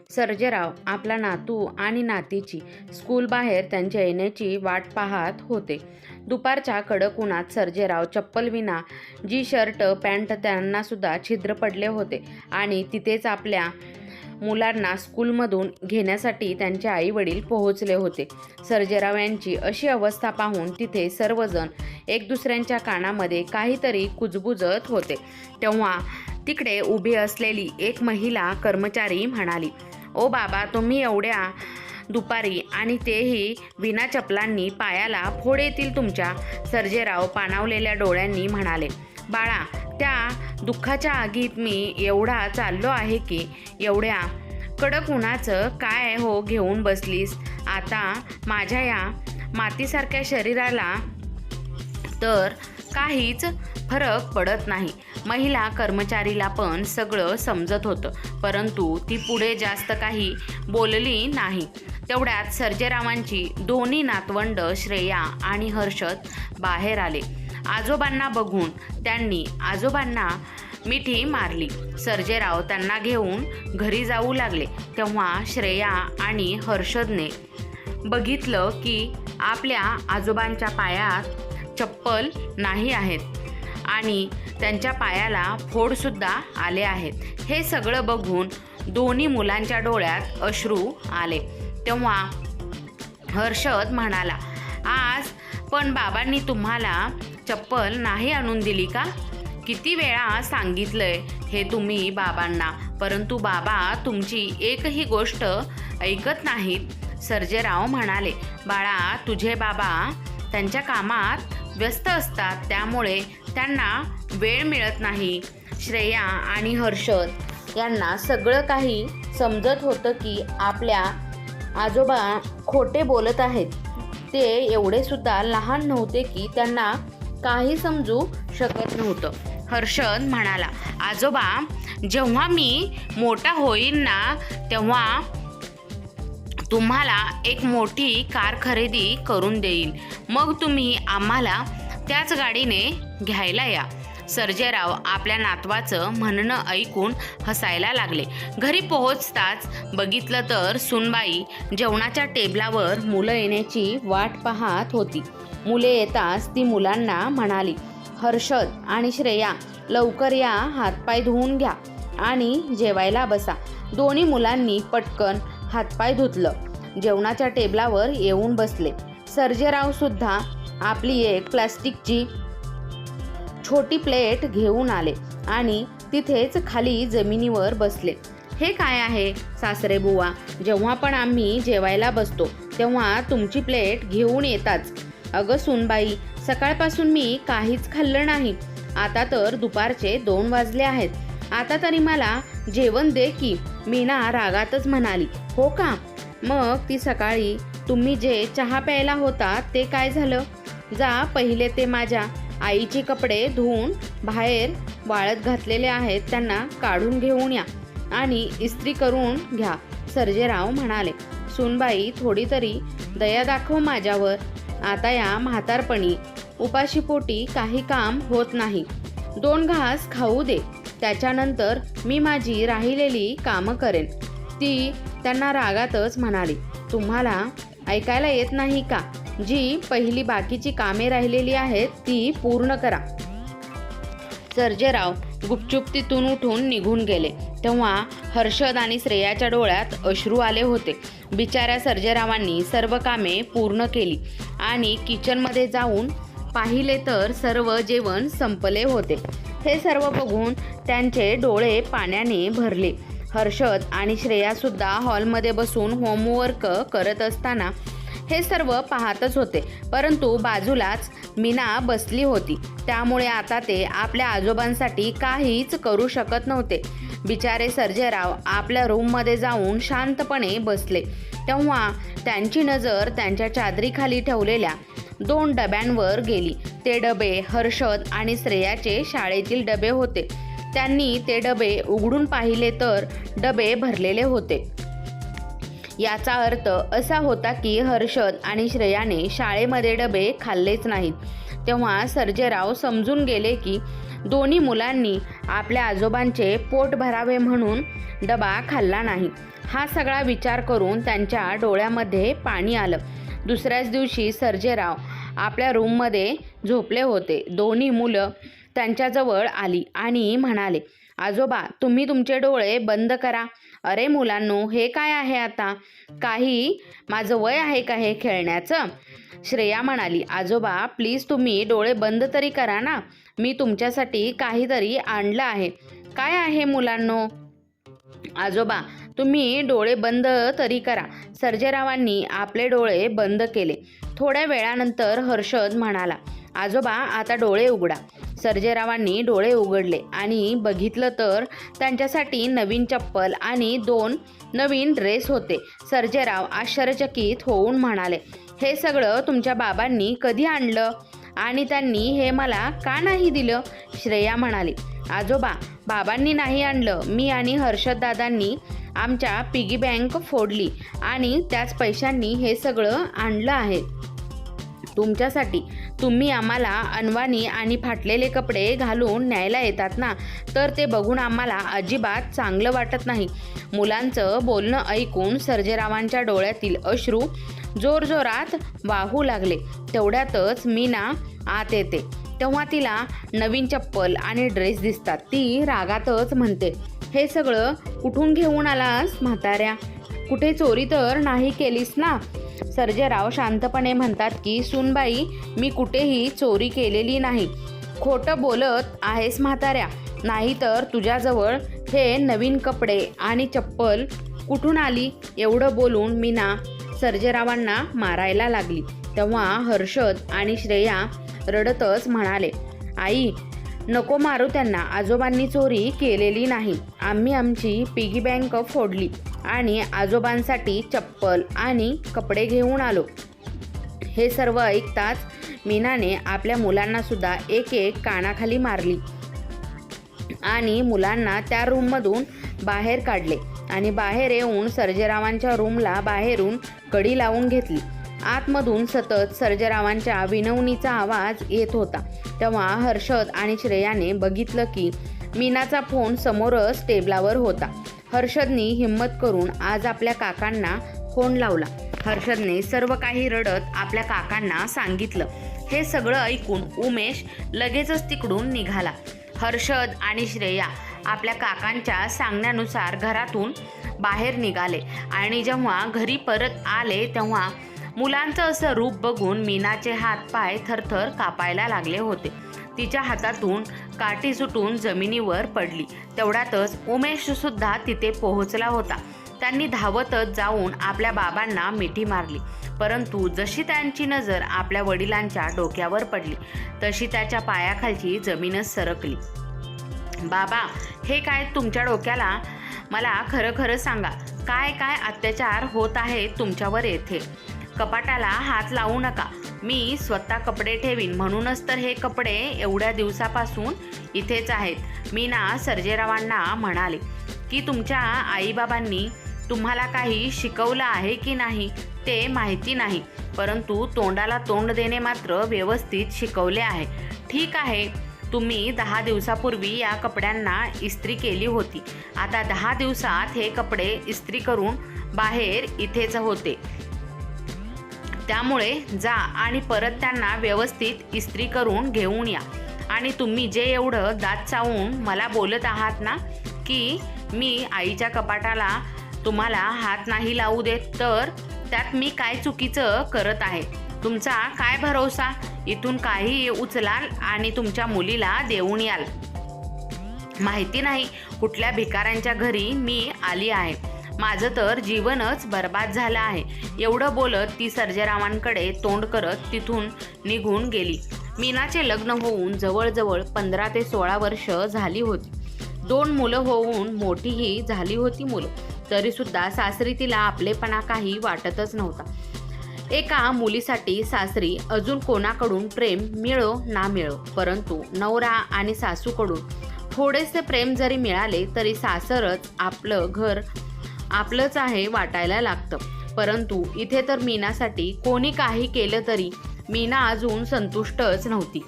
सर्जेराव आपला नातू आणि नातीची स्कूल बाहेर त्यांच्या येण्याची वाट पाहत होते. दुपारच्या कडक उन्हात सर्जेराव चप्पल विना जी शर्ट पॅन्ट त्यांना सुद्धा छिद्र पडले होते आणि तिथेच आपल्या मुलांना स्कूलमधून घेण्यासाठी त्यांचे आई वडील पोहोचले होते. सर्जेराव यांची अशी अवस्था पाहून तिथे सर्वजण एक दुसऱ्यांच्या कानामध्ये काहीतरी कुजबुजत होते. तेव्हा तिकडे उभी असलेली एक महिला कर्मचारी म्हणाली, "ओ बाबा, तुम्ही एवढ्या दुपारी आणि तेही विना चपलांनी पायाला फोड येतील तुमच्या." सर्जेराव पाणावलेल्या डोळ्यांनी म्हणाले, "बाळा, त्या दुःखाच्या आगीत मी एवढा चाललो आहे की एवढ्या कडक उन्हाचं काय हो घेऊन बसलीस? आता माझ्या या मातीसारख्या शरीराला तर काहीच फरक पडत नाही." महिला कर्मचारीला पण सगळं समजत होतं, परंतु ती पुढे जास्त काही बोलली नाही. तेवढ्यात सर्जेरावांची दोन्ही नातवंड श्रेया आणि हर्षद बाहेर आले. आजोबांना बघून त्यांनी आजोबांना मिठी मारली. सर्जेराव त्यांना घेऊन घरी जाऊ लागले. तेव्हा श्रेया आणि हर्षदने बघितलं की आपल्या आजोबांच्या पायात चप्पल नाही आहेत आणि त्यांच्या पायाला फोडसुद्धा आले आहेत. हे सगळं बघून दोन्ही मुलांच्या डोळ्यात अश्रू आले. तेव्हा हर्षद म्हणाला, "आज पण बाबांनी तुम्हाला चप्पल नाही आणून दिली का? किती वेळा सांगितलंय हे तुम्ही बाबांना, परंतु बाबा तुमची एकही गोष्ट ऐकत नाहीत." सर्जेराव म्हणाले, "बाळा, तुझे बाबा त्यांच्या कामात व्यस्त असतात, त्यामुळे त्यांना वेळ मिळत नाही." श्रेया आणि हर्षद यांना सगळं काही समजत होतं की आपल्या आजोबा खोटे बोलत आहेत. ते एवढे सुद्धा लहान नव्हते की त्यांना काही समजू शकत नव्हतं. हर्षद म्हणाला, "आजोबा, जेव्हा मी मोठा होईन ना, तेव्हा तुम्हाला एक मोठी कार खरेदी करून देईल. मग तुम्ही आम्हाला त्याच गाडीने घ्यायला या." सर्जेराव आपल्या नातवाचं म्हणणं ऐकून हसायला लागले. घरी पोहोचताच बघितलं तर सुनबाई जेवणाच्या टेबलावर मुलं येण्याची वाट पाहत होती. मुले येताच ती मुलांना म्हणाली, "हर्षद आणि श्रेया, लवकर या, हातपाय धुवून घ्या आणि जेवायला बसा." दोन्ही मुलांनी पटकन हातपाय धुतलं. जेवणाच्या टेबलावर येऊन बसले. सर्जेराव सुद्धा आपली एक प्लास्टिकची छोटी प्लेट घेऊन आले आणि तिथेच खाली जमिनीवर बसले. "हे काय आहे सासरे बुवा? जेव्हा पण आम्ही जेवायला बसतो तेव्हा तुमची प्लेट घेऊन येताच." "अगं सुनबाई, सकाळपासून मी काहीच खाल्लं नाही. आता तर दुपारचे 2 वाजले आहेत. आता तरी मला जेवण दे की." मीना रागातच म्हणाली, "हो का? मग ती सकाळी तुम्ही जे चहा प्यायला होता ते काय झालं? जा, पहिले ते माझ्या आईचे कपडे धुवून बाहेर वाळत घातलेले आहेत त्यांना काढून घेऊन या आणि इस्त्री करून घ्या." सर्जेराव म्हणाले, "सुनबाई, थोडी तरी दया दाखव माझ्यावर. आता या म्हातारपणी उपाशीपोटी काही काम होत नाही. 2 घास खाऊ दे, त्याच्यानंतर मी माझी राहिलेली कामं करेन." ती त्यांना रागातच म्हणाली, "तुम्हाला ऐकायला येत नाही का? जी पहिली बाकीची कामे राहिलेली आहेत ती पूर्ण करा." सर्जेराव गुपचूप तिथून उठून निघून गेले. तेव्हा हर्षद आणि श्रेयाच्या डोळ्यात अश्रू आले होते. बिचाऱ्या सर्जेरावांनी सर्व कामे पूर्ण केली आणि किचनमध्ये जाऊन पाहिले तर सर्व जेवण संपले होते. हे सर्व बघून त्यांचे डोळे पाण्याने भरले. हर्षद आणि श्रेयासुद्धा हॉलमध्ये बसून होमवर्क करत असताना हे सर्व पाहतच होते, परंतु बाजूलाच मीना बसली होती. त्यामुळे आता ते आपल्या आजोबांसाठी काहीच करू शकत नव्हते. बिचारे सर्जेराव आपल्या रूममध्ये जाऊन शांतपणे बसले. तेव्हा त्यांची नजर त्यांच्या चादरीखाली ठेवलेल्या 2 डब्यांवर गेली. ते डबे हर्षद आणि श्रेयाचे शाळेतील डबे होते. त्यांनी ते डबे उघडून पाहिले तर डबे भरलेले होते. याचा अर्थ असा होता की हर्षद आणि श्रेयाने शाळेमध्ये डबे खाल्लेच नाहीत. तेव्हा सर्जेराव समजून गेले की दोन्ही मुलांनी आपल्या आजोबांचे पोट भरावे म्हणून डबा खाल्ला नाही. हा सगळा विचार करून त्यांच्या डोळ्यामध्ये पाणी आलं. दुसऱ्याच दिवशी सर्जेराव आपल्या रूममध्ये झोपले होते. दोन्ही मुलं त्यांच्याजवळ आली आणि म्हणाले, आजोबा तुम्ही तुमचे डोळे बंद करा. अरे मुलांनो, हे काय आहे आता? काही माझं वय आहे का हे खेळण्याचं? श्रेया म्हणाली, आजोबा प्लीज तुम्ही डोळे बंद तरी करा ना. मी तुमच्यासाठी काहीतरी आणलं आहे. काय आहे मुलांनो? आजोबा तुम्ही डोळे बंद तरी करा. सर्जेरावांनी आपले डोळे बंद केले. थोड्या वेळानंतर हर्षद म्हणाला, आजोबा आता डोळे उघडा. सर्जेरावांनी डोळे उघडले आणि बघितलं तर त्यांच्यासाठी नवीन चप्पल आणि 2 नवीन ड्रेस होते. सर्जेराव आश्चर्यचकित होऊन म्हणाले, हे सगळं तुमच्या बाबांनी कधी आणलं आणि त्यांनी हे मला का नाही दिलं? श्रेया म्हणाली, आजोबा बाबांनी नाही आणलं. मी आणि हर्षद दादांनी आमच्या पिगी बँक फोडली आणि त्याच पैशांनी हे सगळं आणलं आहे तुमच्यासाठी. तुम्ही आम्हाला अनवाणी आणि फाटलेले कपडे घालून न्यायला येतात ना, तर ते बघून आम्हाला अजिबात चांगलं वाटत नाही. मुलांचं बोलणं ऐकून सर्जेरावांच्या डोळ्यातील अश्रू जोरजोरात वाहू लागले. तेवढ्यातच मीना आत येते. तेव्हा तिला नवीन चप्पल आणि ड्रेस दिसतात. ती रागातच म्हणते, हे सगळं कुठून घेऊन आलास म्हाताऱ्या? कुठे चोरी तर नाही केलीस ना? सर्जेराव शांतपणे म्हणतात की सूनबाई, मी कुठेही चोरी केलेली नाही. खोटं बोलत आहेस म्हाताऱ्या. नाहीतर तुझ्याजवळ हे नवीन कपडे आणि चप्पल कुठून आली? एवढं बोलून मीना सर्जेरावांना मारायला लागली. तेव्हा हर्षद आणि श्रेया रडतच म्हणाले, आई नको मारू त्यांना. आजोबांनी चोरी केलेली नाही. आम्ही आमची पिगी बँक फोडली आणि आजोबांसाठी चप्पल आणि कपडे घेऊन आलो. हे सर्व ऐकताच मीनाने आपल्या मुलांना सुद्धा एक एक कानाखाली मारली आणि मुलांना त्या रूममधून बाहेर काढले आणि बाहेर येऊन सर्जेरावांच्या रूमला बाहेरून कडी लावून घेतली. आतमधून सतत सर्जेरावांच्या विनवणीचा आवाज येत होता. तेव्हा हर्षद आणि श्रेयाने बघितलं की मीनाचा फोन समोरच टेबलावर होता. हर्षदने हिम्मत करून आज आपल्या काकांना फोन लावला. हर्षदने सर्व काही रडत आपल्या काकांना सांगितलं. हे सगळं ऐकून उमेश लगेचच तिकडून निघाला. हर्षद आणि श्रेया आपल्या काकांच्या सांगण्यानुसार घरातून बाहेर निघाले आणि जेव्हा घरी परत आले तेव्हा मुलांचं असं रूप बघून मीनाचे हातपाय थरथर कापायला लागले होते. तिच्या हातातून काठी सुटून जमिनीवर पडली. तेवढ्यातच उमेश सुद्धा तिथे पोहोचला होता. त्यांनी धावतच जाऊन आपल्या बाबांना मिठी मारली. परंतु जशी त्यांची नजर आपल्या वडिलांच्या डोक्यावर पडली तशी त्याच्या पायाखालची जमीनच सरकली. बाबा, हे काय तुमच्या डोक्याला? मला खरं खरं सांगा, काय काय अत्याचार होत आहे तुमच्यावर येथे? कपाटाला हात लावू नका. मी स्वतः कपडे ठेवीन. म्हणूनच तर हे कपडे एवढ्या दिवसापासून इथेच आहेत. मीना सर्जेरावांना म्हणाले की तुमच्या आईबाबांनी तुम्हाला काही शिकवलं आहे की नाही ते माहिती नाही, परंतु तोंडाला तोंड देणे मात्र व्यवस्थित शिकवले आहे. ठीक आहे, तुम्ही 10 दिवसापूर्वी या कपड्यांना इस्त्री केली होती. आता 10 दिवसात हे कपडे इस्त्री करून बाहेर इथेच होते. त्यामुळे जा आणि परत त्यांना व्यवस्थित इस्त्री करून घेऊन या. आणि तुम्ही जे एवढं दात चावून मला बोलत आहात ना की मी आईच्या कपाटाला तुम्हाला हात नाही लावू देत, तर त्यात मी काय चुकीचं करत आहे? तुमचा काय भरोसा? इथून काही उचलाल आणि तुमच्या मुलीला देऊन याल. माहिती नाही कुठल्या भिकाऱ्यांच्या घरी मी आली आहे. माझं तर जीवनच बर्बाद झालं आहे. एवढं बोलत ती सर्जेरावांकडे तोंड करत तिथून निघून गेली. मीनाचे लग्न होऊन जवळजवळ 15 ते 16 वर्ष झाली होती. 2 मुलं होऊन मोठीही झाली होती मुलं. तरीसुद्धा सासरी तिला आपलेपणा काही वाटतच नव्हता. एका मुलीसाठी सासरी अजून कोणाकडून प्रेम मिळो ना मिळो, परंतु नवरा आणि सासूकडून थोडेसे प्रेम जरी मिळाले तरी सासरच आपलं घर आपलंच आहे वाटायला लागतं. परंतु इथे तर मीनासाठी कोणी काही केलं तरी मीना अजून संतुष्टच नव्हती.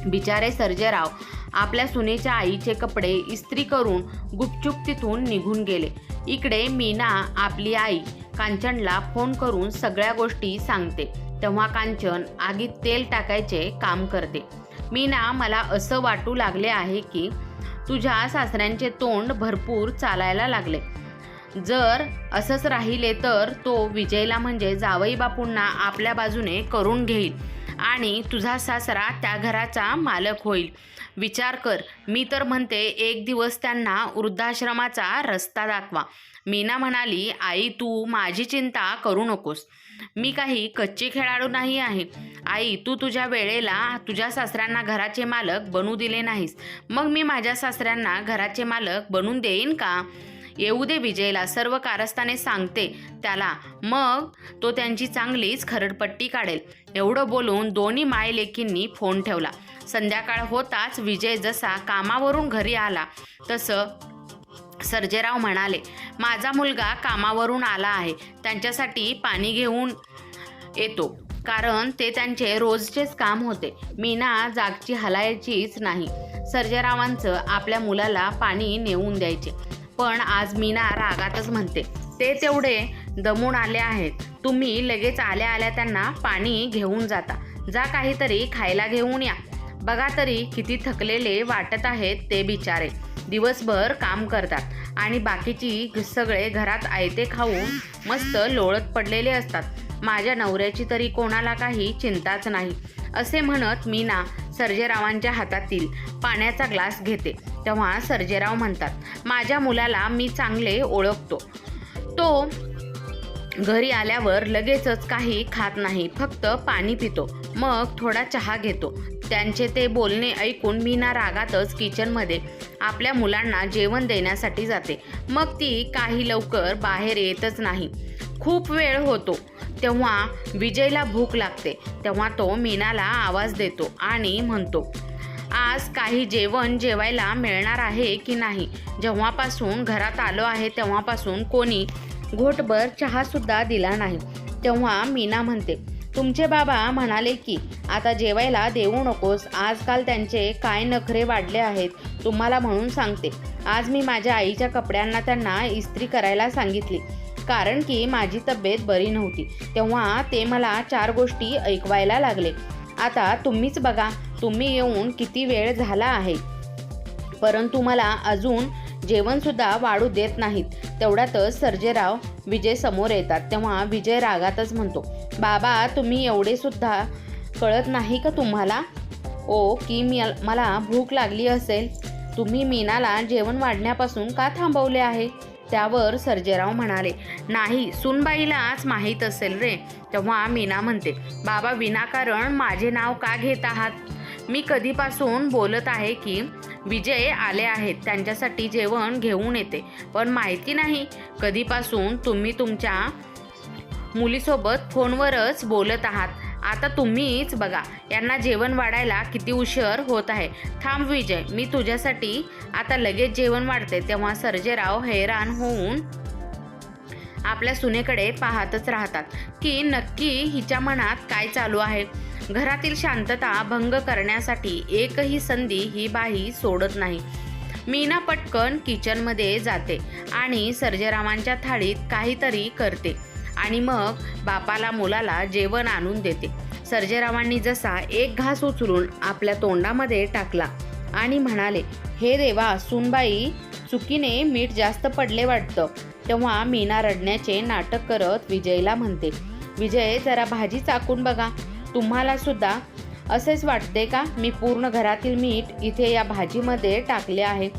बिचारे सर्जेराव आपल्या सुनेच्या आईचे कपडे इस्त्री करून गुपचूप तिथून निघून गेले. इकडे मीना आपली आई कांचनला फोन करून सगळ्या गोष्टी सांगते. तेव्हा कांचन आगीत तेल टाकायचे काम करते. मीना, मला असं वाटू लागले आहे की तुझ्या सासऱ्यांचे तोंड भरपूर चालायला लागले. जर असंच राहिले तर तो विजयला म्हणजे जावई बापूंना आपल्या बाजूने करून घेईल आणि तुझा सासरा त्या घराचा मालक होईल. विचार कर. मी तर म्हणते एक दिवस त्यांना वृद्धाश्रमाचा रस्ता दाखवा. मीना म्हणाली, आई तू माझी चिंता करू नकोस. मी काही कच्ची खेळाडू नाही आहे. आई, तू तुझ्या वेळेला तुझ्या सासऱ्यांना घराचे मालक बनू दिले नाहीस. मग मी माझ्या सासऱ्यांना घराचे मालक बनून देईन का? येऊ दे विजयला, सर्व कारस्थाने सांगते त्याला, मग तो त्यांची चांगलीच खरडपट्टी काढेल. एवढं बोलून दोन्ही मायलेकींनी फोन ठेवला. संध्याकाळ होताच विजय जसा कामावरून घरी आला तसं सर्जेराव म्हणाले, माझा मुलगा कामावरून आला आहे, त्यांच्यासाठी पाणी घेऊन येतो. कारण ते त्यांचे रोजचेच काम होते. मीना जागची हलायचीच नाही. सर्जेरावांचं आपल्या मुलाला पाणी नेऊन द्यायचे. पण आज मीना रागातच म्हणते, ते तेवढे दमून आले आहेत, तुम्ही लगेच आल्या आल्या त्यांना पाणी घेऊन जाता. जा काहीतरी खायला घेऊन या. बघा तरी किती थकलेले वाटत आहेत ते बिचारे. दिवसभर काम करतात आणि बाकीची सगळे घरात आयते खाऊन मस्त लोळत पडलेले असतात. माझ्या नवऱ्याची तरी कोणाला काही चिंताच नाही. असे म्हणत मीना सर्जेरावांच्या हातातील पाण्याचा ग्लास घेते. तेव्हा सर्जेराव म्हणतात, माझ्या मुलाला मी चांगले ओळखतो. तो घरी आल्यावर लगेचच काही खात नाही, फक्त पाणी पितो, मग थोडा चहा घेतो. त्यांचे ते बोलणे ऐकून मीना रागातच किचनमध्ये आपल्या मुलांना जेवण देण्यासाठी जाते. मग ती काही लवकर बाहेर येतच नाही. खूप वेळ होतो. तेव्हा विजयला भूक लागते. तेव्हा तो मीनाला आवाज देतो आणि म्हणतो, आज काही जेवण जेवायला मिळणार आहे की नाही? जेव्हापासून घरात आलो आहे तेव्हापासून कोणी घोटभर चहासुद्धा दिला नाही. तेव्हा मीना म्हणते, तुमचे बाबा म्हणाले की आता जेवायला देऊ नकोस. आजकाल त्यांचे काय नखरे वाढले आहेत तुम्हाला, म्हणून सांगते. आज मी माझ्या आईच्या कपड्यांना त्यांना इस्त्री करायला सांगितली, कारण की माझी तब्येत बरी नव्हती. तेव्हा ते मला 4 गोष्टी ऐकवायला लागले. आता तुम्हीच बघा, तुम्ही येऊन किती वेळ झाला आहे, परंतु मला अजून जेवणसुद्धा वाढू देत नाहीत. तेवढ्यातच सर्जेराव विजय समोर येतात. तेव्हा विजय रागातच म्हणतो, बाबा तुम्ही एवढे सुद्धा कळत नाही का तुम्हाला? की मला भूक लागली असेल. तुम्ही मीनाला जेवण वाढण्यापासून का थांबवले आहे? त्यावर सर्जेराव म्हणाले, नाही, सुनबाईलाच माहीत असेल रे. तेव्हा मीना म्हणते, बाबा विनाकारण माझे नाव का घेत आहात? मी कधीपासून बोलत आहे की विजय आले आहेत, त्यांच्यासाठी जेवण घेऊन येते. पण माहिती नाही कधीपासून तुम्ही तुमच्या मुलीसोबत फोनवरच बोलत आहात. आता तुम्हीच बघा, यांना जेवण वाढायला किती उशीर होत आहे. थांब विजय, मी तुझ्यासाठी आता लगेच जेवण वाढते. तेव्हा सर्जेराव हैराण होऊन आपल्या सुनेकडे पाहतच राहतात की नक्की हिच्या मनात काय चालू आहे. घरातील शांतता भंग करण्यासाठी एकही संधी ही बाई सोडत नाही. मीना पटकन किचनमध्ये जाते आणि सर्जेरावांच्या थाळीत काहीतरी करते आणि मग बापाला मुलाला जेवण आणून देते. सर्जेरावांनी जसा एक घास उचलून आपल्या तोंडामध्ये टाकला आणि म्हणाले, हे देवा, सुनबाई चुकीने मीठ जास्त पडले वाटतं. तेव्हा मीना रडण्याचे नाटक करत विजयला म्हणते, विजय जरा भाजी चाकून बघा. तुम्हाला सुद्धा असेच वाटते का? मी पूर्ण घरातील मीठ इथे या भाजीमध्ये टाकले आहे.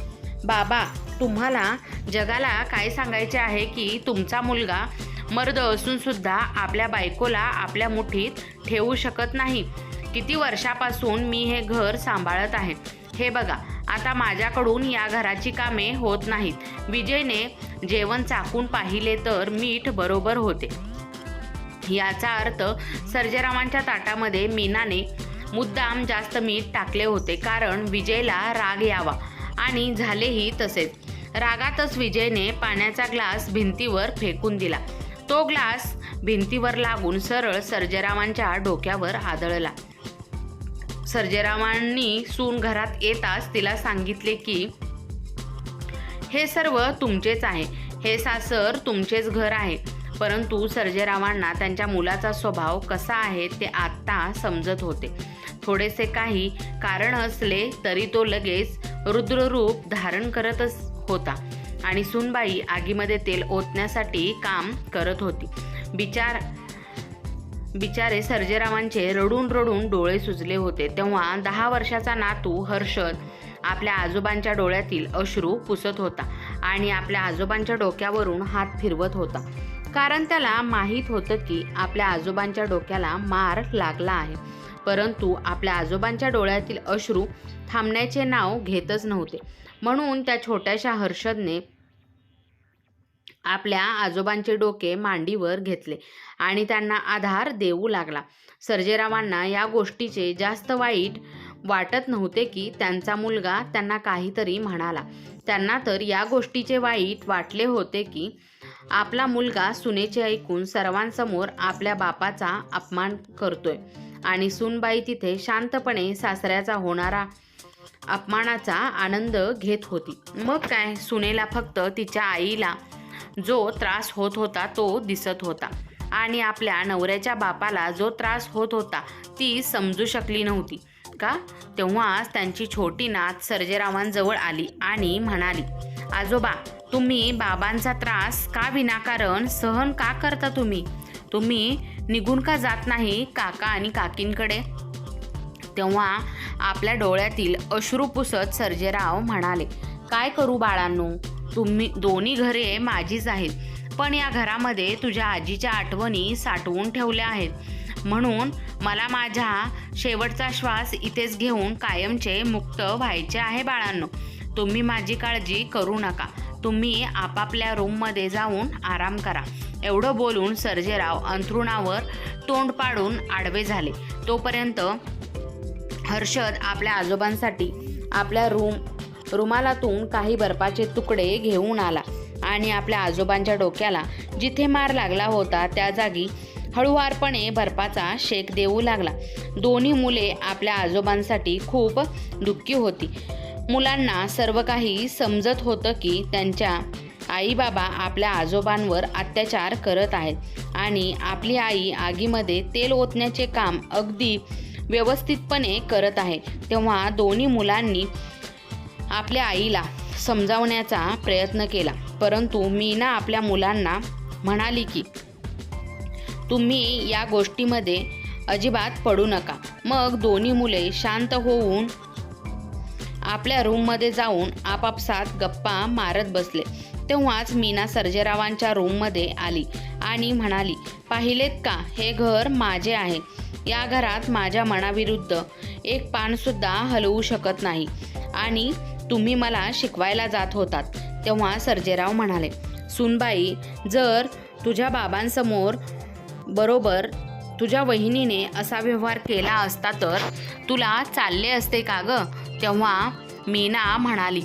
बाबा, तुम्हाला जगाला काय सांगायचे आहे की तुमचा मुलगा मर्द असून सुद्धा आपल्या बायकोला आपल्या मुठीत ठेवू शकत नाही. किती वर्षापासून मी हे घर सांभाळत आहे. हे बघा, आता माझ्याकडून या घराची कामे होत नाहीत. विजयने जेवण चाकून पाहिले तर मीठ बरोबर होते. याचा अर्थ सर्जेरावांच्या ताटामध्ये मीनाने मुद्दाम जास्त मीठ टाकले होते, कारण विजयला राग यावा, आणि झालेही तसेच. रागातच विजयने पाण्याचा ग्लास भिंतीवर फेकून दिला. तो ग्लास भिंतीवर लागून सरळ सर्जेरावांच्या डोक्यावर आदळला. सर्जेरावांनी सून घरात येताच तिला सांगितले की हे सर्व तुमचेच आहे, हे सासर तुमचेच घर आहे. परंतु सर्जेरावांना त्यांच्या मुलाचा स्वभाव कसा आहे ते आत्ता समजत होते. थोडेसे काही कारण असले तरी तो लगेच रुद्ररूप धारण करतच होता आणि सूनबाई आगीमध्ये तेल ओतण्यासाठी काम करत होती. बिचारे सर्जेरावांचे रडून रडून डोळे सुजले होते. तेव्हा 10 वर्षाचा नातू हर्षद आपल्या आजोबांच्या डोळ्यातील अश्रू पुसत होता आणि आपल्या आजोबांच्या डोक्यावरून हात फिरवत होता, कारण त्याला माहीत होतं की आपल्या आजोबांच्या डोक्याला मार लागला आहे. परंतु आपल्या आजोबांच्या डोळ्यातील अश्रू थांबण्याचे नाव घेतच नव्हते. म्हणून त्या छोट्याशा हर्षदने आपल्या आजोबांचे डोके मांडीवर घेतले आणि त्यांना आधार देऊ लागला. सर्जेरावांना या गोष्टीचे जास्त वाईट वाटत नव्हते की त्यांचा मुलगा त्यांना काहीतरी म्हणाला. त्यांना तर या गोष्टीचे वाईट वाटले होते की आपला मुलगा सुनेचे ऐकून सर्वांसमोर आपल्या बापाचा अपमान करतोय आणि सूनबाई तिथे शांतपणे सासऱ्याचा होणारा अपमानाचा आनंद घेत होती. मग काय, सुनेला फक्त तिच्या आईला जो त्रास होत होता तो दिसत होता आणि आपल्या नवऱ्याच्या बापाला जो त्रास होत होता ती समजू शकली नव्हती का. तेव्हाच त्यांची छोटी नात सर्जेरावांजवळ आली आणि म्हणाली, आजोबा, तुम्ही बाबांचा त्रास का विनाकारण सहन का करता? तुम्ही निघून का जात नाही काका आणि काकींकडे? तेव्हा आपल्या डोळ्यातील अश्रू पुसत सर्जेराव म्हणाले, काय करू बाळांनो, तुम्ही दोन्ही घरे माझीच आहेत, पण या घरामध्ये तुझ्या आजीच्या आठवणी साठवून ठेवल्या आहेत. म्हणून मला माझा शेवटचा श्वास इथेच घेऊन कायमचे मुक्त व्हायचे आहे. बाळांनो, तुम्ही माझी काळजी करू नका, तुम्ही आपापल्या रूममध्ये जाऊन आराम करा. एवढं बोलून सर्जेराव अंथरुणावर तोंड पाडून आडवे झाले. तोपर्यंत हर्षद आपल्या आजोबांसाठी आपल्या रुमालातून काही बर्फाचे तुकडे घेऊन आला आणि आपल्या आजोबांच्या डोक्याला जिथे मार लागला होता त्या जागी हळुवारपणे बर्फाचा शेक देऊ लागला. दोन्ही मुले आपल्या आजोबांसाठी खूप दुःखी होती. मुलांना सर्व काही समजत होतं की त्यांच्या आई बाबा आपल्या आजोबांवर अत्याचार करत आहेत आणि आपली आई आगीमध्ये तेल ओतण्याचे काम अगदी व्यवस्थितपणे करत आहे. तेव्हा दोन्ही मुलांनी आपल्या आईला समजावण्याचा प्रयत्न केला, परंतु मीना आपल्या मुलांना म्हणाली की तुम्ही या गोष्टीमध्ये अजिबात पडू नका. मग दोन्ही मुले शांत होऊन आपल्या रूममध्ये जाऊन आपापसात गप्पा मारत बसले. तेव्हाच मीना सर्जेरावांच्या रूममध्ये आली आणि म्हणाली, पाहिलेत का, हे घर माझे आहे. या घरात माझ्या मनाविरुद्ध एक पानसुद्धा हलवू शकत नाही आणि तुम्ही मला शिकवायला जात होतात. तेव्हा सर्जेराव म्हणाले, सूनबाई, जर तुझ्या बाबांसमोर बरोबर तुझ्या वहिनीने असा व्यवहार केला असता तर तुला चालले असते का ग? तेव्हा मीना म्हणाली,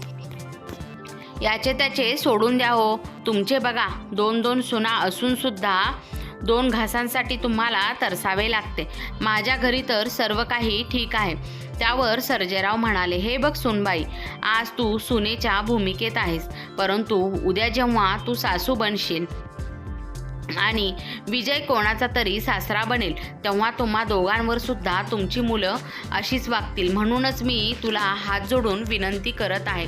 याचे त्याचे सोडून द्या हो. तुमचे बघा, 2 सुना असून सुद्धा 2 घासांसाठी तुम्हाला तरसावे लागते. माझ्या घरी तर सर्व काही ठीक आहे. त्यावर सर्जेराव म्हणाले, हे बघ सूनबाई, आज तू सुनेच्या भूमिकेत आहेस, परंतु उद्या जेव्हा तू सासू बनशील आणि विजय कोणाचा तरी सासरा बनेल तेव्हा तुम्हा दोघांवर सुद्धा तुमची मुलं अशीच वागतील. म्हणूनच मी तुला हात जोडून विनंती करत आहे,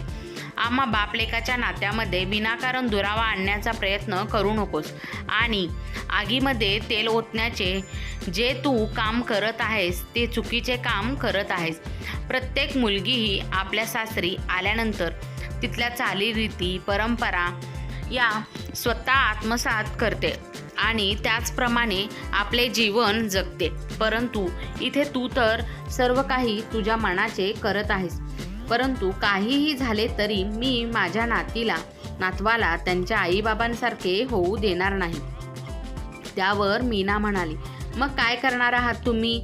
आम्हा बापलेकाच्या नात्यामध्ये विनाकारण दुरावा आणण्याचा प्रयत्न करू नकोस आणि आगीमध्ये तेल ओतण्याचे जे तू काम करत आहेस ते चुकीचे काम करत आहेस. प्रत्येक मुलगी ही आपल्या सासरी आल्यानंतर तिथल्या चालीरीती परंपरा या स्वतः आत्मसात करते आणि त्याचप्रमाणे आपले जीवन जगते. परंतु इथे तू तर सर्व काही तुझ्या मनाचे करत आहेस. परंतु काहीही झाले तरी मी माझ्या नातवाला त्यांच्या आईबाबांसारखे होऊ देणार नाही. त्यावर मीना म्हणाली, मग काय करणार आहात तुम्ही?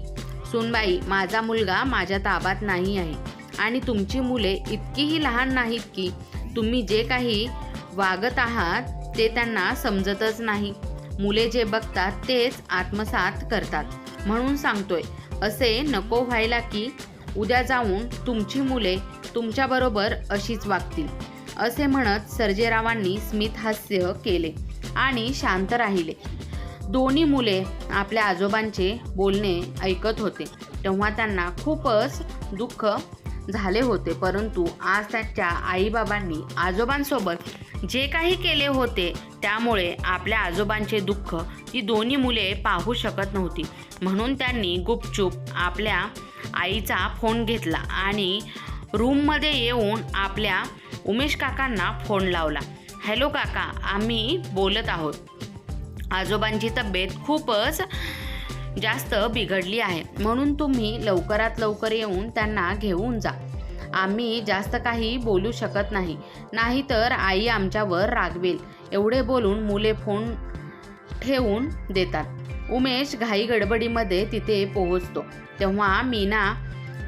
सूनबाई, माझा मुलगा माझ्या ताब्यात नाही आहे आणि तुमची मुले इतकीही लहान नाहीत की तुम्ही जे काही वागत आहात ते त्यांना समजतच नाही. मुले जे बघतात तेच आत्मसात करतात. म्हणून सांगतोय, असे नको व्हायला की उद्या जाऊन तुमची मुले तुमच्याबरोबर अशीच वागतील, असे म्हणत सर्जेरावांनी स्मित हास्य केले आणि शांत राहिले. दोन्ही मुले आपल्या आजोबांचे बोलणे ऐकत होते तेव्हा त्यांना खूपच दुःख झाले होते, परंतु आज त्यांच्या आईबाबांनी आजोबांसोबत जे काही केले होते त्यामुळे आपल्या आजोबांचे दुःख ती दोन्ही मुले पाहू शकत नव्हती. म्हणून त्यांनी गुपचूप आपल्या आईचा फोन घेतला आणि रूममध्ये येऊन आपल्या उमेश काकांना फोन लावला. हॅलो काका, आम्ही बोलत आहोत. आजोबांची तब्येत खूपच जास्त बिघडली आहे, म्हणून तुम्ही लवकरात लवकर येऊन त्यांना घेऊन जा. आम्ही जास्त काही बोलू शकत नाही, नाहीतर आई आमच्यावर रागवेल. एवढे बोलून मुले फोन ठेवून देतात. उमेश घाई गडबडीमध्ये तिथे पोहोचतो तेव्हा मीना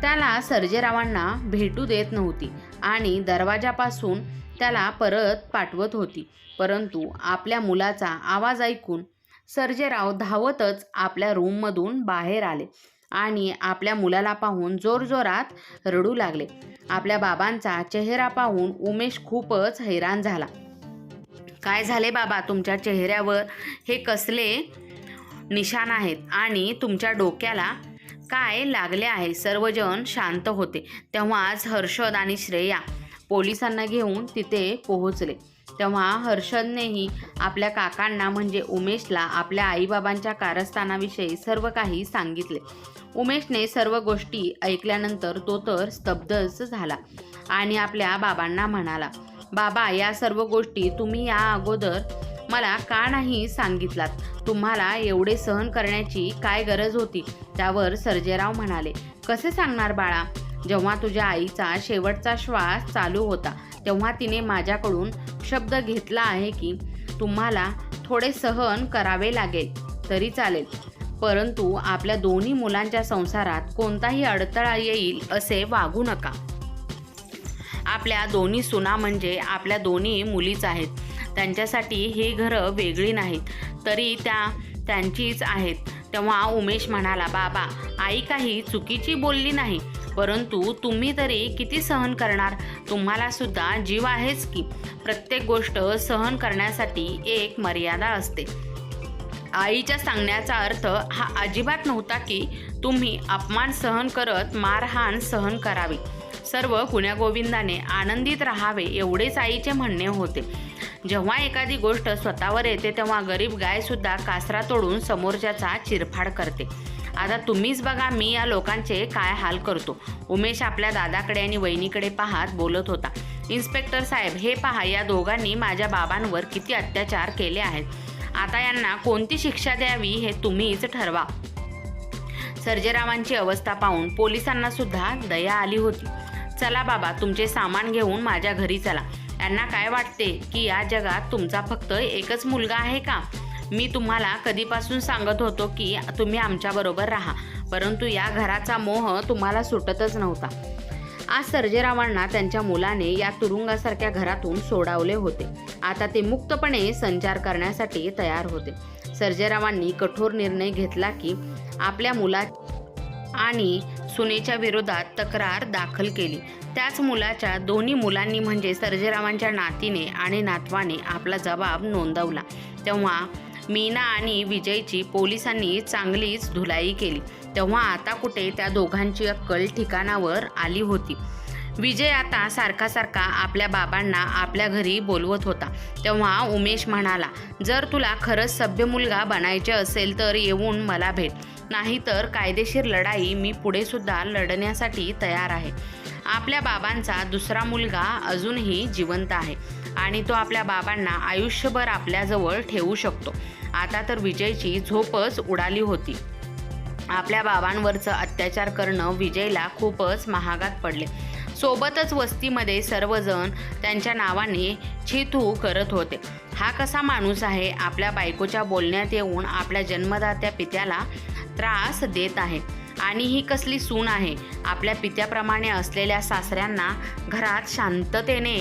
त्याला सर्जेरावांना भेटू देत नव्हती आणि दरवाजापासून त्याला परत पाठवत होती. परंतु आपल्या मुलाचा आवाज ऐकून सर्जेराव धावतच आपल्या रूममधून बाहेर आले आणि आपल्या मुलाला पाहून जोरजोरात रडू लागले. आपल्या बाबांचा चेहरा पाहून उमेश खूपच हैराण झाला. काय झाले बाबा, तुमच्या चेहऱ्यावर हे कसले निशाण आहेत आणि तुमच्या डोक्याला काय लागले आहे? सर्वजण शांत होते. तेव्हाच हर्षद आणि श्रेया पोलिसांना घेऊन तिथे पोहोचले. तेव्हा हर्षदनेही आपल्या काकांना म्हणजे उमेशला आपल्या आईबाबांच्या कारस्थानाविषयी सर्व काही सांगितले. उमेशने सर्व गोष्टी ऐकल्यानंतर तो तर स्तब्धच झाला आणि आपल्या बाबांना म्हणाला, बाबा, या सर्व गोष्टी तुम्ही या अगोदर मला का नाही सांगितलात? तुम्हाला एवढे सहन करण्याची काय गरज होती? त्यावर सर्जेराव म्हणाले, कसे सांगणार बाळा, जेव्हा तुझ्या आईचा शेवटचा श्वास चालू होता तेव्हा तिने माझ्याकडून शब्द घेतला आहे की तुम्हाला थोडे सहन करावे लागेल तरी चालेल, परंतु आपल्या दोन्ही मुलांच्या संसारात कोणताही अडथळा येईल असे वागू नका. आपल्या दोन्ही सुना म्हणजे आपल्या दोन्ही मुलीच आहेत. त्यांच्यासाठी ही घरं वेगळी नाहीत, तरी त्या त्यांचीच आहेत. तेव्हा उमेश म्हणाला, बाबा, आई काही चुकीची बोलली नाही, परंतु तुम्ही तरी किती सहन करणार? तुम्हाला सुद्धा जीव आहेच की. प्रत्येक गोष्ट सहन करण्यासाठी एक मर्यादा असते. आईच्या सांगण्याचा अर्थ हा अजिबात नव्हता की तुम्ही अपमान सहन करत मारहाण सहन करावी. सर्व गुण्यागोविंदाने आनंदित राहावे एवढेच आईचे म्हणणे होते. जेव्हा एखादी गोष्ट स्वतःवर येते तेव्हा गरीब गायसुद्धा कासरा तोडून समोरच्याचा चिरफाड करते. आता तुम्हीच बघा मी या लोकांचे काय हाल करतो. उमेश आपल्या दादाकडे आणि वहिनीकडे पाहत बोलत होता. इन्स्पेक्टर साहेब, हे पहा, या दोघांनी माझ्या बाबांवर किती अत्याचार केले आहेत. आता यांना कोणती शिक्षा द्यावी हे तुम्हीच ठरवा. सर्जेरावांची अवस्था पाहून पोलिसांना सुद्धा दया आली होती. चला बाबा, तुमचे सामान घेऊन माझ्या घरी चला. यांना काय वाटते की या जगात तुमचा फक्त एकच मुलगा आहे का? मी तुम्हाला कधीपासून सांगत होतो की तुम्ही आमच्याबरोबर राहा, परंतु या घराचा मोह तुम्हाला सुटतच नव्हता. आज सर्जेरावांना त्यांच्या मुलाने या तुरुंगासारख्या घरातून सोडवले होते. आता ते मुक्तपणे संचार करण्यासाठी तयार होते. सर्जेरावांनी कठोर निर्णय घेतला की आपल्या मुला आणि सुनेच्या विरोधात तक्रार दाखल केली. त्याच मुलाच्या दोन्ही मुलांनी म्हणजे सर्जेरावांच्या नातीने आणि नातवाने आपला जबाब नोंदवला. तेव्हा मीना आणि विजयची पोलिसांनी चांगलीच धुलाई केली. तेव्हा आता कुठे त्या दोघांची अक्कल ठिकाणावर आली होती. विजय आता सारखा सारखा आपल्या बाबांना आपल्या घरी बोलवत होता. तेव्हा उमेश म्हणाला, जर तुला खरंच सभ्य मुलगा बनायचे असेल तर येऊन मला भेट, नाहीतर कायदेशीर लढाई मी पुढे सुद्धा लढण्यासाठी तयार आहे. आपल्या बाबांचा दुसरा मुलगा अजूनही जिवंत आहे आणि तो आपल्या बाबांना आयुष्यभर आपल्याजवळ ठेवू शकतो. आता तर विजयची झोपच उडाली होती. आपल्या बाबांवरचं अत्याचार करणं विजयला खूपच महागात पडले. सोबतच वस्तीमध्ये सर्वजण त्यांच्या नावाने छितू करत होते. हा कसा माणूस आहे, आपल्या बायकोच्या बोलण्यात येऊन आपल्या जन्मदात्या पित्याला त्रास देत आहे, आणि ही कसली सून आहे, आपल्या पित्याप्रमाणे असलेल्या सासऱ्यांना घरात शांततेने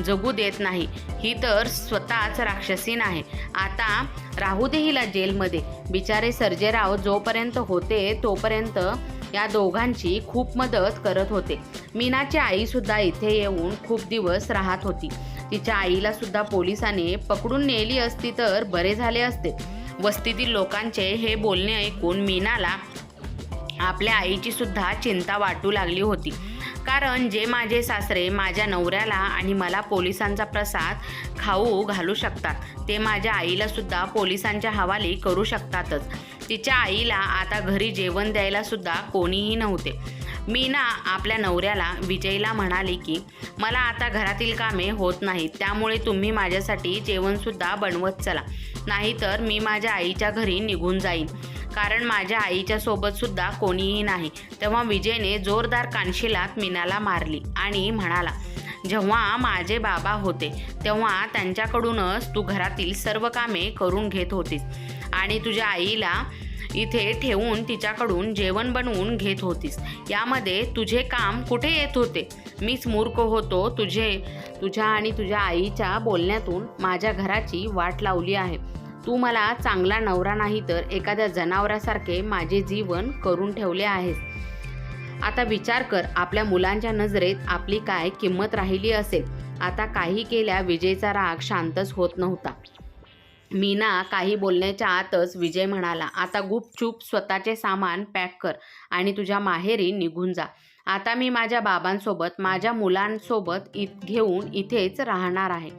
जगू देत नाही. ही तर स्वतःच राक्षसीन आहे. आता राहू दे हिला जेलमध्ये. बिचारे सर्जेराव जोपर्यंत होते तोपर्यंत या दोघांची खूप मदत करत होते. मीनाची आईसुद्धा इथे येऊन खूप दिवस राहत होती. तिच्या आईला सुद्धा पोलिसांनी पकडून नेली असती तर बरे झाले असते. वस्तीतील लोकांचे हे बोलणे ऐकून मीनाला आपल्या आईची सुद्धा चिंता वाटू लागली होती. कारण जे माझे सासरे माझ्या नवऱ्याला आणि मला पोलिसांचा प्रसाद खाऊ घालू शकतात ते माझ्या आईला सुद्धा पोलिसांच्या हवाली करू शकतातच. तिच्या आईला आता घरी जेवण द्यायला सुद्धा कोणीही नव्हते. मीना आपल्या नवऱ्याला विजयला म्हणाली की मला आता घरातील कामे होत नाहीत, त्यामुळे तुम्ही माझ्यासाठी जेवणसुद्धा बनवत चला, नाहीतर मी माझ्या आईच्या घरी निघून जाईन, कारण माझ्या आईच्या सोबत सुद्धा कोणीही नाही. तेव्हा विजयने जोरदार कानशिलात मीनाला मारली आणि म्हणाला, जेव्हा माझे बाबा होते तेव्हा त्यांच्याकडूनच तू घरातील सर्व कामे करून घेत होतीस आणि तुझ्या आईला इथे ठेवून तिच्याकडून जेवण बनवून घेत होतीस. यामध्ये तुझे काम कुठे येत होते? मीच मूर्ख होतो. तुझ्या आणि तुझ्या आईच्या बोलण्यातून माझ्या घराची वाट लावली आहे. तू मला चांगला नवरा नाही तर एखाद्या जनावरासारखे माझे जीवन करून ठेवले आहेस. आता विचार कर, आपल्या मुलांच्या नजरेत आपली काय किंमत राहिली असेल. आता काही केल्या विजयचा राग शांतच होत नव्हता. मीना काही बोलण्याच्या आतच विजय म्हणाला, आता गुपचूप स्वतःचे सामान पॅक कर आणि तुझ्या माहेरी निघून जा. आता मी माझ्या बाबांसोबत माझ्या मुलांसोबत घेऊन इथेच राहणार आहे.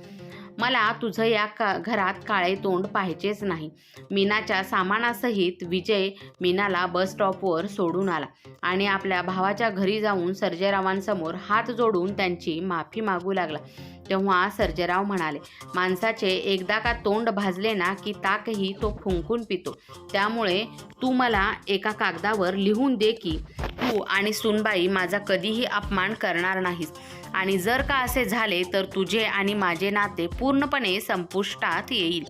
मला तुझं या घरात काळे तोंड पाहायचेच नाही. मीनाच्या सामानासहित विजय मीनाला बस स्टॉपवर सोडून आला आणि आपल्या भावाच्या घरी जाऊन सर्जेरावांसमोर हात जोडून त्यांची माफी मागू लागला. तेव्हा सर्जेराव म्हणाले, माणसाचे एकदा का तोंड भाजले ना की ताकही तो फुंकून पितो. त्यामुळे तू मला एका कागदावर लिहून दे की तू आणि सुनबाई माझा कधीही अपमान करणार नाहीस, आणि जर का असे झाले तर तुझे आणि माझे नाते पूर्णपणे संपुष्टात येईल.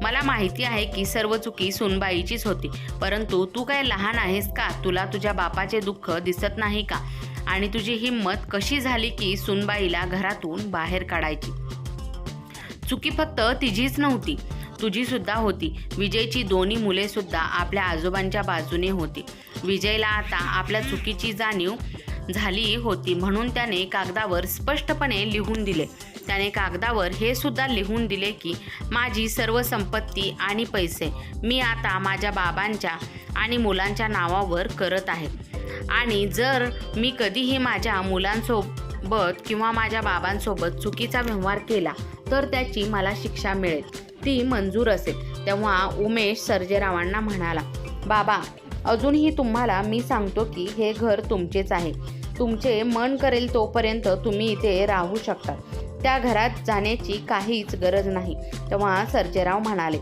मला माहिती आहे की सर्व चुकी सुनबाईचीच होती, परंतु तू काय लहान आहेस का? तुला तुझ्या बापाचे दुःख दिसत नाही का? आणि तुझी हिंमत कशी झाली की सुनबाईला घरातून बाहेर काढायची? चुकी फक्त तिचीच नव्हती, तुझी सुद्धा होती. विजयची दोन्ही मुले सुद्धा आपल्या आजोबांच्या बाजूने होती. विजयला आता आपल्या चुकीची जाणीव झाली होती, म्हणून त्याने कागदावर स्पष्टपणे लिहून दिले. त्याने कागदावर हे सुद्धा लिहून दिले की माझी सर्व संपत्ती आणि पैसे मी आता माझ्या बाबांच्या आणि मुलांच्या नावावर करत आहे, आणि जर मी कधीही माझ्या मुलांसोबत किंवा माझ्या बाबांसोबत चुकीचा व्यवहार केला तर त्याची मला शिक्षा मिळेल, ती मंजूर असेल. तेव्हा उमेश सर्जेरावांना म्हणाला, बाबा, अजूनही तुम्हाला मी सांगतो की हे घर तुमचेच आहे. तुमचे मन करेल तोपर्यंत तुम्ही इथे राहू शकता. त्या घरात जाण्याची काहीच गरज नाही. तेव्हा सर्जेराव म्हणाले,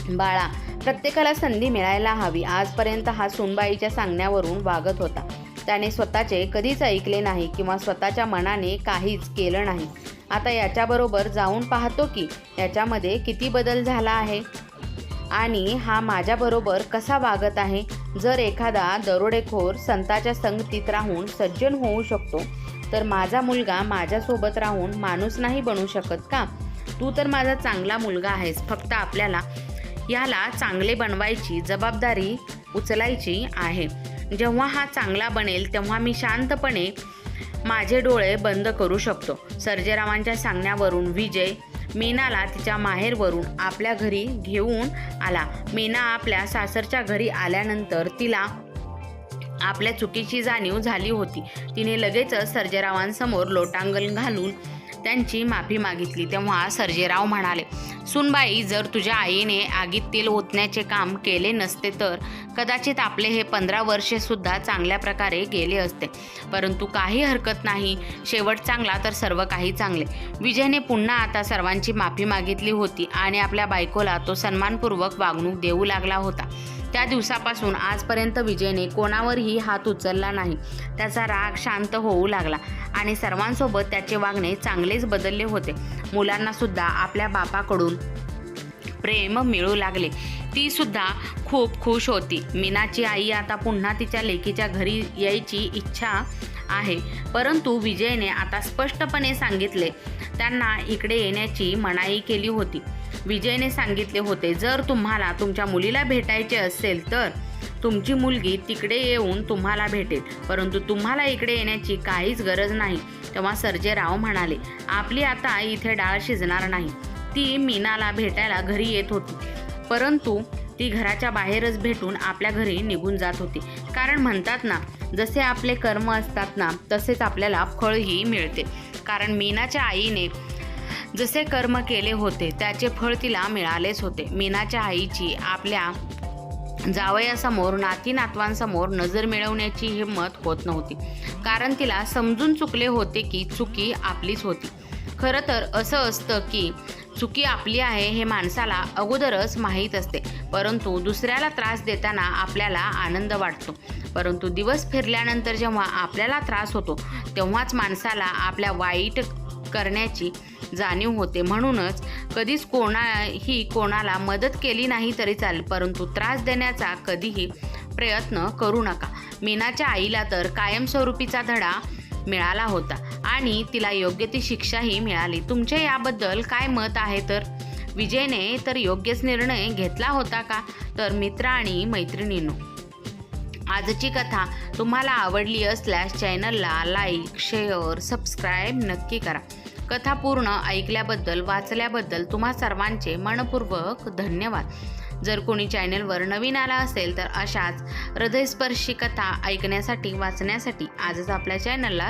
बाळा, प्रत्येकाला संधी मिळायला हवी. आजपर्यंत हा सुनबाईच्या सांगण्यावरून वागत होता. त्याने स्वतःचे कधीच ऐकले नाही किंवा स्वतःच्या मनाने काहीच केलं नाही. आता याच्याबरोबर जाऊन पाहतो की याच्यामध्ये किती बदल झाला आहे आणि हा माझ्याबरोबर कसा वागत आहे. जर एखादा दरोडेखोर संताच्या संगतीत राहून सज्जन होऊ शकतो तर माझा मुलगा माझ्यासोबत राहून माणूस नाही बनू शकत का? तू तर माझा चांगला मुलगा आहेस. फक्त आपल्याला याला चांगले बनवायची जबाबदारी उचलायची आहे. जेव्हा हा चांगला बनेल तेव्हा मी शांतपणे माझे डोळे बंद करू शकतो. सर्जेरावांच्या सांगण्यावरून विजय मीनाला तिच्या माहेरवरून आपल्या घरी घेऊन आला. मीना आपल्या सासरच्या घरी आल्यानंतर तिला आपल्या चुकीची जाणीव झाली होती. तिने लगेचच सर्जेरावांसमोर लोटांगण घालून त्यांची माफी मागितली. तेव्हा सर्जेराव म्हणाले, सुनबाई, जर तुझ्या आईने आगीत तेल ओतण्याचे काम केले नसते तर कदाचित आपले हे 15 वर्षे सुद्धा चांगल्या प्रकारे गेले असते. परंतु काही हरकत नाही, शेवट चांगला तर सर्व काही चांगले. विजयने पुन्हा आता सर्वांची माफी मागितली होती आणि आपल्या बायकोला तो सन्मानपूर्वक वागणूक देऊ लागला होता. त्या दिवसापासून आजपर्यंत विजयने कोणावरही हात उचलला नाही. त्याचा राग शांत होऊ लागला आणि सर्वांसोबत त्याचे वागणे चांगलेच बदलले होते. मुलांना सुद्धा आपल्या बापाकडून प्रेम मिळू लागले. ती सुद्धा खूप खुश होती. मीनाची आई आता पुन्हा तिच्या लेकीच्या घरी यायची इच्छा आहे, परंतु विजयने आता स्पष्टपणे सांगितले, त्यांना इकडे येण्याची मनाई केली होती. विजयने सांगितले होते, जर तुम्हाला तुमच्या मुलीला भेटायचे असेल तर तुमची मुलगी तिकडे येऊन तुम्हाला भेटेल, परंतु तुम्हाला इकडे येण्याची काहीच गरज नाही. तेव्हा सर्जेराव म्हणाले, आपली आता इथे डाळ शिजणार नाही. ती मीनाला भेटायला घरी येत होती, परंतु ती घराच्या बाहेरच भेटून आपल्या घरी निघून जात होती. कारण म्हणतात ना, जसे आपले कर्म असतात ना, तसेच आपल्याला फळही मिळते. कारण मीनाच्या आईने जसे कर्म केले होते त्याचे फळ तिला मिळालेच होते. मीनाच्या आईची आपल्या जावयासमोर, नाती नातवांसमोर नजर मिळवण्याची हिंमत होत नव्हती. कारण तिला समजून चुकले होते की चुकी आपलीच होती. खरं तर असं असतं की चुकी आपली आहे हे माणसाला अगोदरच माहीत असते, परंतु दुसऱ्याला त्रास देताना आपल्याला आनंद वाटतो. परंतु दिवस फिरल्यानंतर जेव्हा आपल्याला त्रास होतो तेव्हाच माणसाला आपल्या वाईट करण्याची जाणीव होते. म्हणूनच कधीच कोणाला मदत केली नाही तरी चालेल, परंतु त्रास देण्याचा कधीही प्रयत्न करू नका. मीनाच्या आईला तर कायमस्वरूपीचा धडा मिळाला होता आणि तिला योग्य ती शिक्षाही मिळाली. तुमचे याबद्दल काय मत आहे? तर विजयने तर योग्यच निर्णय घेतला होता का? तर मित्र आणि मैत्रिणींनो, आजची कथा तुम्हाला आवडली असल्यास चॅनलला लाईक, शेअर, सबस्क्राईब नक्की करा. कथा पूर्ण ऐकल्याबद्दल, वाचल्याबद्दल तुम्हा सर्वांचे मनपूर्वक धन्यवाद. जर कोणी चॅनलवर नवीन आला असेल तर अशाच हृदयस्पर्शी कथा ऐकण्यासाठी, वाचण्यासाठी आजच आपल्या चॅनलला